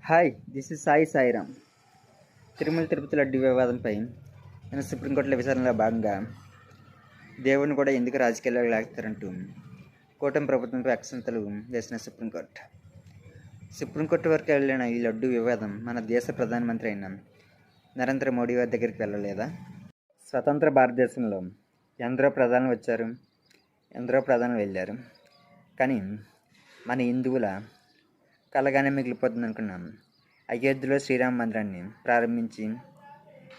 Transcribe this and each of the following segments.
Hi, this is Sai Sairam. Tirumala Tirupati laddu వివాదంపై నేను సుప్రీంకోర్టులో విచారణలో భాగంగా దేవుడిని కూడా ఎందుకు రాజకీయాల్లో లాగుతారంటూ కూటమి ప్రభుత్వంపై అక్షంతలు వేసిన సుప్రీంకోర్టు వరకు వెళ్ళిన ఈ లడ్డు వివాదం మన దేశ ప్రధానమంత్రి అయిన నరేంద్ర మోడీ వారి దగ్గరికి వెళ్ళలేదా? స్వతంత్ర భారతదేశంలో ఎందరో ప్రధానులు వచ్చారు, ఎందరో ప్రధానులు వెళ్ళారు. కానీ మన హిందువుల కలగానే మిగిలిపోతుంది అనుకున్నాం. అయోధ్యలో శ్రీరామ మందిరాన్ని ప్రారంభించి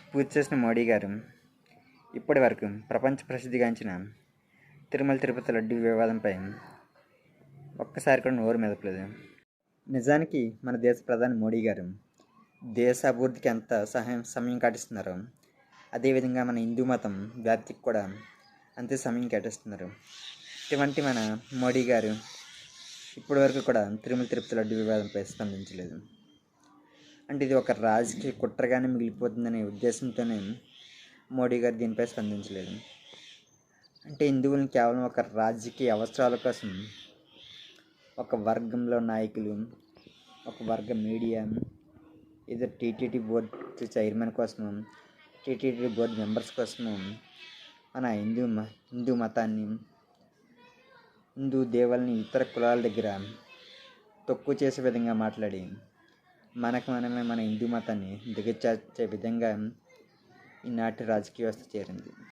పూర్తి చేసిన మోడీ గారు ఇప్పటి వరకు ప్రపంచ ప్రసిద్ధిగాంచిన తిరుమల తిరుపతి లడ్డు వివాదంపై ఒక్కసారి కూడా నోరు మెదపలేదు. నిజానికి మన దేశ ప్రధాని మోడీ గారు దేశ అభివృద్ధికి ఎంత సమయం కేటాయిస్తున్నారో అదేవిధంగా మన హిందూ మతం వ్యాప్తికి కూడా అంతే సమయం కేటాయిస్తున్నారు. ఇటువంటి మన మోడీ గారు ఇప్పటి వరకు కూడా తిరుమల తిరుపతి లడ్డు వివాదంపై స్పందించలేదు. అంటే ఇది ఒక రాజకీయ కుట్రగానే మిగిలిపోతుందనే ఉద్దేశంతోనే మోడీ గారు దీనిపై స్పందించలేదు. అంటే హిందువులను కేవలం ఒక రాజకీయ అవసరాల కోసం ఒక వర్గంలో నాయకులు, ఒక వర్గ మీడియా, ఏదో టీటీడీ బోర్డు చైర్మన్ కోసము, టీటీడీ బోర్డు మెంబర్స్ కోసము మన హిందూ మతాన్ని, హిందూ దేవుల్ని ఇతర కులాల దగ్గర తక్కువ చేసే విధంగా మాట్లాడి మనమే మన హిందూ మతాన్ని దిగజార్చే విధంగా ఈనాటి రాజకీయ వ్యవస్థ చేరింది.